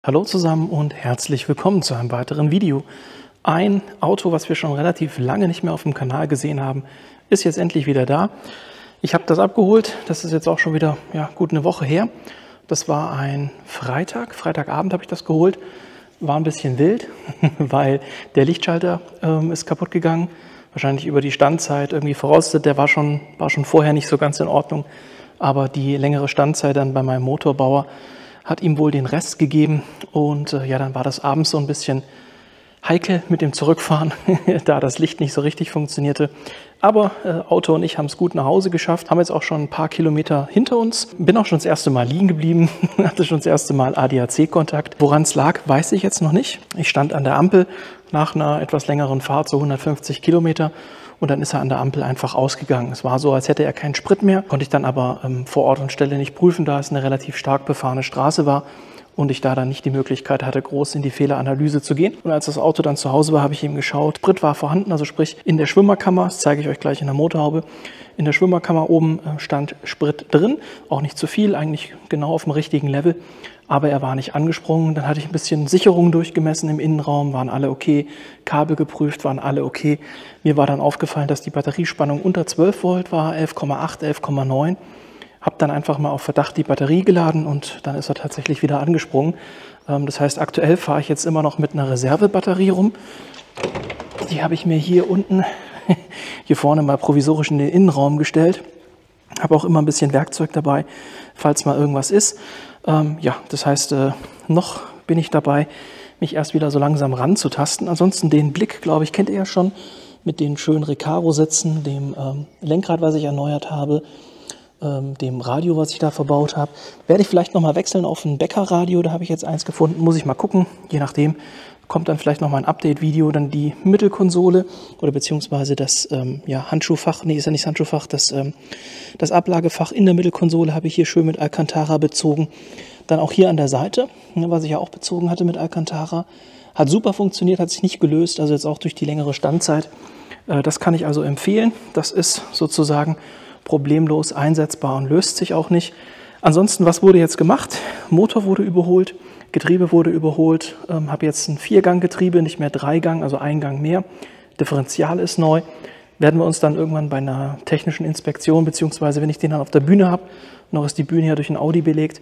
Hallo zusammen und herzlich willkommen zu einem weiteren Video. Ein Auto, was wir schon relativ lange nicht mehr auf dem Kanal gesehen haben, ist jetzt endlich wieder da. Ich habe das abgeholt, das ist jetzt auch schon wieder gut eine Woche her. Das war ein Freitagabend habe ich das geholt. War ein bisschen wild, weil der Lichtschalter ist kaputt gegangen. Wahrscheinlich über die Standzeit irgendwie verrostet. Der war schon vorher nicht so ganz in Ordnung. Aber die längere Standzeit dann bei meinem Motorbauer hat ihm wohl den Rest gegeben und dann war das abends so ein bisschen heikel mit dem Zurückfahren, da das Licht nicht so richtig funktionierte. Aber Auto und ich haben es gut nach Hause geschafft, haben jetzt auch schon ein paar Kilometer hinter uns. Bin auch schon das erste Mal liegen geblieben, hatte schon das erste Mal ADAC-Kontakt. Woran es lag, weiß ich jetzt noch nicht. Ich stand an der Ampel nach einer etwas längeren Fahrt, so 150 Kilometer. Und dann ist er an der Ampel einfach ausgegangen. Es war so, als hätte er keinen Sprit mehr. Konnte ich dann aber vor Ort und Stelle nicht prüfen, da es eine relativ stark befahrene Straße war und ich da dann nicht die Möglichkeit hatte, groß in die Fehleranalyse zu gehen. Und als das Auto dann zu Hause war, habe ich eben geschaut. Sprit war vorhanden, also sprich in der Schwimmerkammer, das zeige ich euch gleich in der Motorhaube. In der Schwimmerkammer oben stand Sprit drin, auch nicht zu viel, eigentlich genau auf dem richtigen Level. Aber er war nicht angesprungen. Dann hatte ich ein bisschen Sicherung durchgemessen im Innenraum, waren alle okay. Kabel geprüft, waren alle okay. Mir war dann aufgefallen, dass die Batteriespannung unter 12 Volt war, 11,8, 11,9. Habe dann einfach mal auf Verdacht die Batterie geladen und dann ist er tatsächlich wieder angesprungen. Das heißt, aktuell fahre ich jetzt immer noch mit einer Reservebatterie rum. Die habe ich mir hier unten, hier vorne mal provisorisch in den Innenraum gestellt. Habe auch immer ein bisschen Werkzeug dabei, falls mal irgendwas ist. Das heißt, noch bin ich dabei, mich erst wieder so langsam ranzutasten. Ansonsten den Blick, glaube ich, kennt ihr ja schon, mit den schönen Recaro-Sitzen, dem Lenkrad, was ich erneuert habe, dem Radio, was ich da verbaut habe. Werde ich vielleicht nochmal wechseln auf ein Becker-Radio, da habe ich jetzt eins gefunden, muss ich mal gucken, je nachdem. Kommt dann vielleicht nochmal ein Update-Video, dann die Mittelkonsole oder beziehungsweise das Handschuhfach, nee, ist ja nicht das Handschuhfach, das Ablagefach in der Mittelkonsole habe ich hier schön mit Alcantara bezogen. Dann auch hier an der Seite, was ich ja auch bezogen hatte mit Alcantara. Hat super funktioniert, hat sich nicht gelöst, also jetzt auch durch die längere Standzeit. Das kann ich also empfehlen. Das ist sozusagen problemlos einsetzbar und löst sich auch nicht. Ansonsten, was wurde jetzt gemacht? Motor wurde überholt. Getriebe wurde überholt, habe jetzt ein 4-Gang-Getriebe, nicht mehr 3-Gang, also ein Gang mehr. Differential ist neu. Werden wir uns dann irgendwann bei einer technischen Inspektion, beziehungsweise wenn ich den dann auf der Bühne habe, noch ist die Bühne ja durch ein Audi belegt,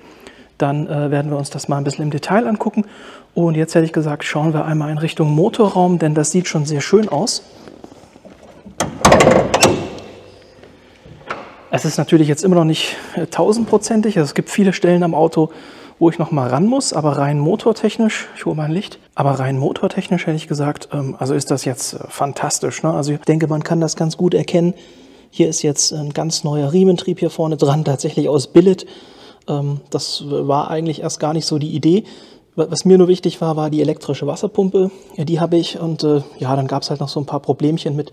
dann werden wir uns das mal ein bisschen im Detail angucken. Und jetzt hätte ich gesagt, schauen wir einmal in Richtung Motorraum, denn das sieht schon sehr schön aus. Es ist natürlich jetzt immer noch nicht 1000-prozentig, also es gibt viele Stellen am Auto, wo ich noch mal ran muss, aber rein motortechnisch, ich hole mein Licht, aber rein motortechnisch hätte ich gesagt, also ist das jetzt fantastisch, ne? Also ich denke, man kann das ganz gut erkennen. Hier ist jetzt ein ganz neuer Riementrieb hier vorne dran, tatsächlich aus Billet. Das war eigentlich erst gar nicht so die Idee. Was mir nur wichtig war, war die elektrische Wasserpumpe. Ja, die habe ich und dann gab es halt noch so ein paar Problemchen mit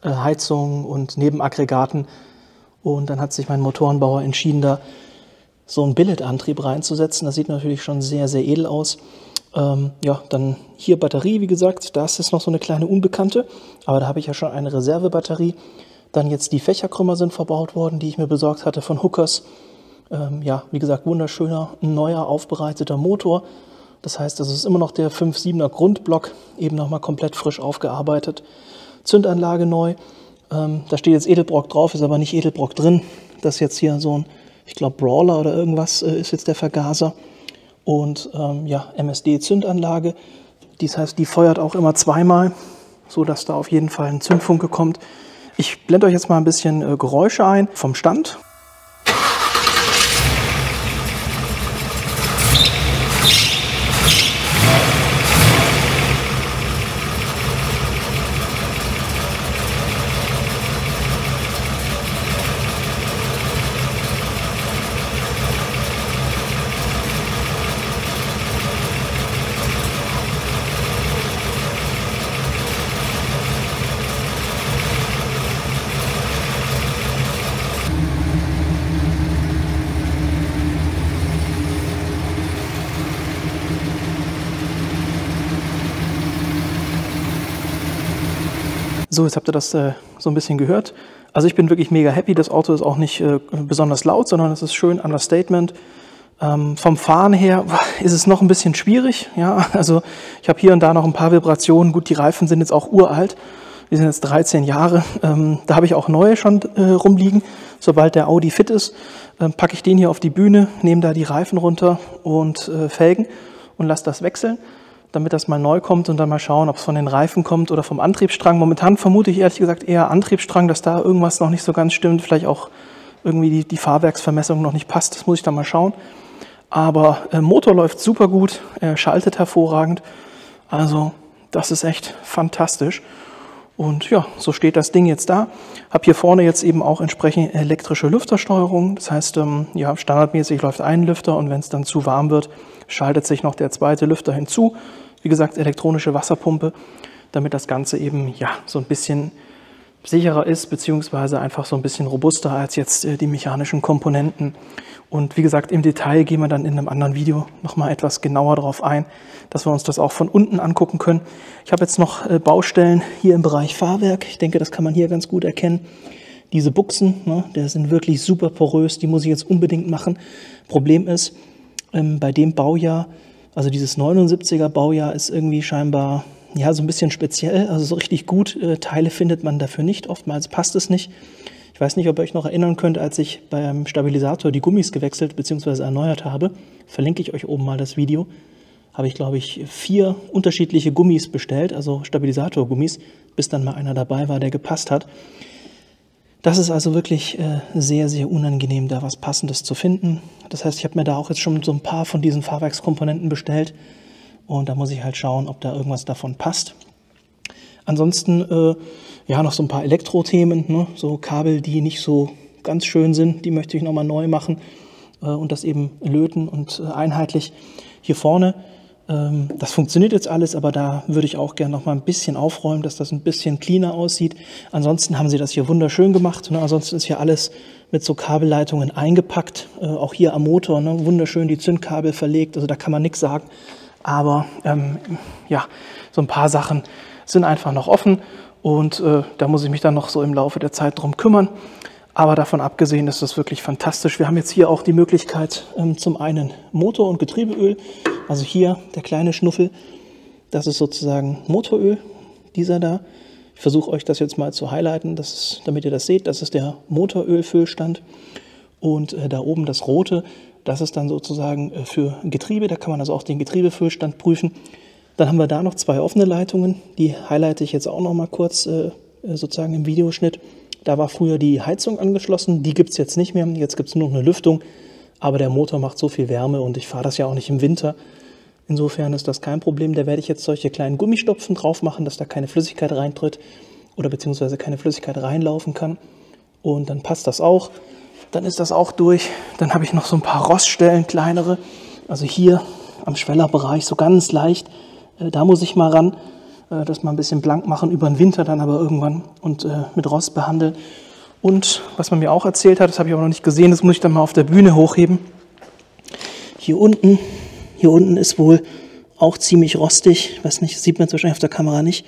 Heizung und Nebenaggregaten. Und dann hat sich mein Motorenbauer entschieden, da so einen Billet-Antrieb reinzusetzen. Das sieht natürlich schon sehr, sehr edel aus. Dann hier Batterie, wie gesagt, das ist noch so eine kleine Unbekannte, aber da habe ich ja schon eine Reservebatterie. Dann jetzt die Fächerkrümmer sind verbaut worden, die ich mir besorgt hatte von Hookers. Wie gesagt, wunderschöner, neuer, aufbereiteter Motor. Das heißt, das ist immer noch der 5.7er Grundblock, eben nochmal komplett frisch aufgearbeitet. Zündanlage neu. Da steht jetzt Edelbrock drauf, ist aber nicht Edelbrock drin. Das ist jetzt hier so ein, ich glaube, Brawler oder irgendwas ist jetzt der Vergaser. Und MSD-Zündanlage. Das heißt, die feuert auch immer zweimal, sodass da auf jeden Fall ein Zündfunke kommt. Ich blende euch jetzt mal ein bisschen Geräusche ein vom Stand. So, jetzt habt ihr das so so ein bisschen gehört. Also ich bin wirklich mega happy. Das Auto ist auch nicht besonders laut, sondern es ist schön Understatement. Vom Fahren her ist es noch ein bisschen schwierig. Ja? Also ich habe hier und da noch ein paar Vibrationen. Gut, die Reifen sind jetzt auch uralt. Die sind jetzt 13 Jahre. Da habe ich auch neue schon rumliegen. Sobald der Audi fit ist, packe ich den hier auf die Bühne, nehme da die Reifen runter und Felgen und lasse das wechseln, damit das mal neu kommt und dann mal schauen, ob es von den Reifen kommt oder vom Antriebsstrang. Momentan vermute ich ehrlich gesagt eher Antriebsstrang, dass da irgendwas noch nicht so ganz stimmt. Vielleicht auch irgendwie die Fahrwerksvermessung noch nicht passt. Das muss ich dann mal schauen. Aber Motor läuft super gut, schaltet hervorragend. Also das ist echt fantastisch. Und ja, so steht das Ding jetzt da. Habe hier vorne jetzt eben auch entsprechend elektrische Lüftersteuerung. Das heißt, ja, standardmäßig läuft ein Lüfter und wenn es dann zu warm wird, schaltet sich noch der zweite Lüfter hinzu. Wie gesagt, elektronische Wasserpumpe, damit das Ganze eben ja so ein bisschen sicherer ist, beziehungsweise einfach so ein bisschen robuster als jetzt die mechanischen Komponenten. Und wie gesagt, im Detail gehen wir dann in einem anderen Video nochmal etwas genauer darauf ein, dass wir uns das auch von unten angucken können. Ich habe jetzt noch Baustellen hier im Bereich Fahrwerk. Ich denke, das kann man hier ganz gut erkennen. Diese Buchsen, ne, die sind wirklich super porös, die muss ich jetzt unbedingt machen. Problem ist, bei dem Baujahr, also dieses 79er Baujahr ist irgendwie scheinbar ja so ein bisschen speziell, also so richtig gut. Teile findet man dafür nicht, oftmals passt es nicht. Ich weiß nicht, ob ihr euch noch erinnern könnt, als ich beim Stabilisator die Gummis gewechselt bzw. erneuert habe. Verlinke ich euch oben mal das Video. Habe ich, glaube ich, 4 unterschiedliche Gummis bestellt, also Stabilisatorgummis, bis dann mal einer dabei war, der gepasst hat. Das ist also wirklich sehr, sehr unangenehm, da was Passendes zu finden. Das heißt, ich habe mir da auch jetzt schon so ein paar von diesen Fahrwerkskomponenten bestellt. Und da muss ich halt schauen, ob da irgendwas davon passt. Ansonsten ja noch so ein paar Elektro-Themen, ne? So Kabel, die nicht so ganz schön sind, die möchte ich nochmal neu machen und das eben löten und einheitlich. Hier vorne, das funktioniert jetzt alles, aber da würde ich auch gerne nochmal ein bisschen aufräumen, dass das ein bisschen cleaner aussieht. Ansonsten haben sie das hier wunderschön gemacht, ne? Ansonsten ist hier alles mit so Kabelleitungen eingepackt, auch hier am Motor, ne? Wunderschön die Zündkabel verlegt, also da kann man nichts sagen. Aber ja, so ein paar Sachen sind einfach noch offen und da muss ich mich dann noch so im Laufe der Zeit drum kümmern. Aber davon abgesehen ist das wirklich fantastisch. Wir haben jetzt hier auch die Möglichkeit, zum einen Motor- und Getriebeöl, also hier der kleine Schnuffel, das ist sozusagen Motoröl, dieser da. Ich versuche euch das jetzt mal zu highlighten, damit ihr das seht. Das ist der Motorölfüllstand und da oben das rote, das ist dann sozusagen für Getriebe. Da kann man also auch den Getriebefüllstand prüfen. Dann haben wir da noch 2 offene Leitungen. Die highlighte ich jetzt auch noch mal kurz sozusagen im Videoschnitt. Da war früher die Heizung angeschlossen. Die gibt es jetzt nicht mehr. Jetzt gibt es nur noch eine Lüftung. Aber der Motor macht so viel Wärme und ich fahre das ja auch nicht im Winter. Insofern ist das kein Problem. Da werde ich jetzt solche kleinen Gummistopfen drauf machen, dass da keine Flüssigkeit reintritt oder beziehungsweise keine Flüssigkeit reinlaufen kann. Und dann passt das auch. Dann ist das auch durch. Dann habe ich noch so ein paar Roststellen, kleinere. Also hier am Schwellerbereich so ganz leicht. Da muss ich mal ran, das mal ein bisschen blank machen, über den Winter dann aber irgendwann und mit Rost behandeln. Und was man mir auch erzählt hat, das habe ich auch noch nicht gesehen, das muss ich dann mal auf der Bühne hochheben. Hier unten ist wohl auch ziemlich rostig. Ich weiß nicht, das sieht man jetzt wahrscheinlich auf der Kamera nicht.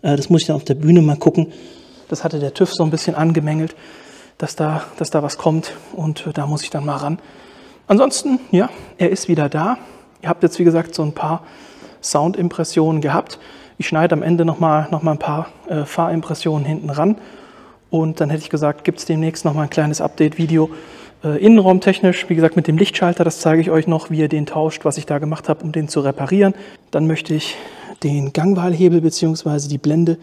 Das muss ich dann auf der Bühne mal gucken. Das hatte der TÜV so ein bisschen angemängelt, dass da was kommt und da muss ich dann mal ran. Ansonsten, ja, er ist wieder da. Ihr habt jetzt, wie gesagt, so ein paar Soundimpressionen gehabt. Ich schneide am Ende noch mal ein paar Fahrimpressionen hinten ran und dann hätte ich gesagt, gibt es demnächst noch mal ein kleines Update-Video innenraumtechnisch. Wie gesagt, mit dem Lichtschalter, das zeige ich euch noch, wie ihr den tauscht, was ich da gemacht habe, um den zu reparieren. Dann möchte ich den Gangwahlhebel bzw. die Blende,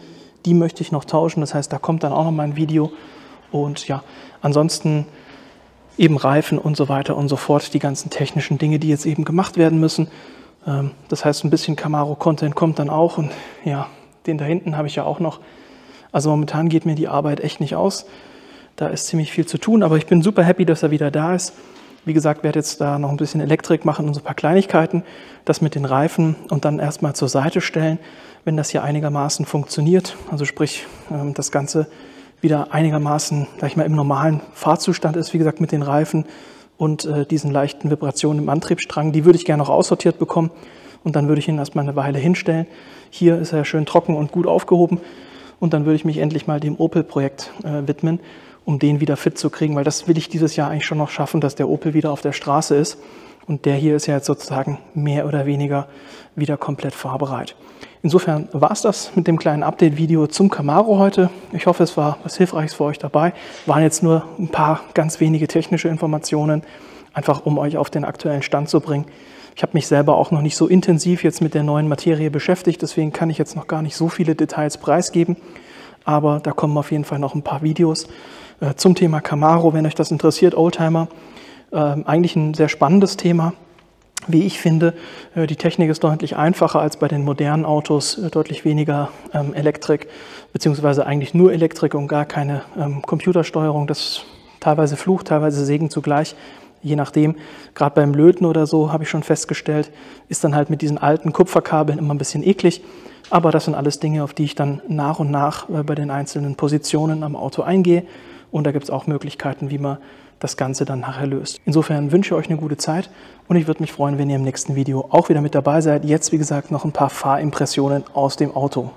die möchte ich noch tauschen. Das heißt, da kommt dann auch noch mal ein Video. Und ja, ansonsten eben Reifen und so weiter und so fort, die ganzen technischen Dinge, die jetzt eben gemacht werden müssen. Das heißt, ein bisschen Camaro-Content kommt dann auch und ja, den da hinten habe ich ja auch noch. Also momentan geht mir die Arbeit echt nicht aus. Da ist ziemlich viel zu tun, aber ich bin super happy, dass er wieder da ist. Wie gesagt, werde jetzt da noch ein bisschen Elektrik machen und so ein paar Kleinigkeiten. Das mit den Reifen und dann erstmal zur Seite stellen, wenn das hier einigermaßen funktioniert. Also sprich, das Ganze wieder einigermaßen, sag ich mal, im normalen Fahrzustand ist, wie gesagt, mit den Reifen und diesen leichten Vibrationen im Antriebsstrang. Die würde ich gerne noch aussortiert bekommen und dann würde ich ihn erstmal eine Weile hinstellen. Hier ist er schön trocken und gut aufgehoben und dann würde ich mich endlich mal dem Opel-Projekt widmen, um den wieder fit zu kriegen, weil das will ich dieses Jahr eigentlich schon noch schaffen, dass der Opel wieder auf der Straße ist. Und der hier ist ja jetzt sozusagen mehr oder weniger wieder komplett fahrbereit. Insofern war es das mit dem kleinen Update-Video zum Camaro heute. Ich hoffe, es war was Hilfreiches für euch dabei. Waren jetzt nur ein paar ganz wenige technische Informationen, einfach um euch auf den aktuellen Stand zu bringen. Ich habe mich selber auch noch nicht so intensiv jetzt mit der neuen Materie beschäftigt, deswegen kann ich jetzt noch gar nicht so viele Details preisgeben. Aber da kommen auf jeden Fall noch ein paar Videos zum Thema Camaro, wenn euch das interessiert, Oldtimer. Eigentlich ein sehr spannendes Thema, wie ich finde. Die Technik ist deutlich einfacher als bei den modernen Autos, deutlich weniger Elektrik, beziehungsweise eigentlich nur Elektrik und gar keine Computersteuerung. Das ist teilweise Fluch, teilweise Segen zugleich. Je nachdem, gerade beim Löten oder so, habe ich schon festgestellt, ist dann halt mit diesen alten Kupferkabeln immer ein bisschen eklig. Aber das sind alles Dinge, auf die ich dann nach und nach bei den einzelnen Positionen am Auto eingehe. Und da gibt es auch Möglichkeiten, wie man das Ganze dann nachher löst. Insofern wünsche ich euch eine gute Zeit und ich würde mich freuen, wenn ihr im nächsten Video auch wieder mit dabei seid. Jetzt, wie gesagt, noch ein paar Fahrimpressionen aus dem Auto.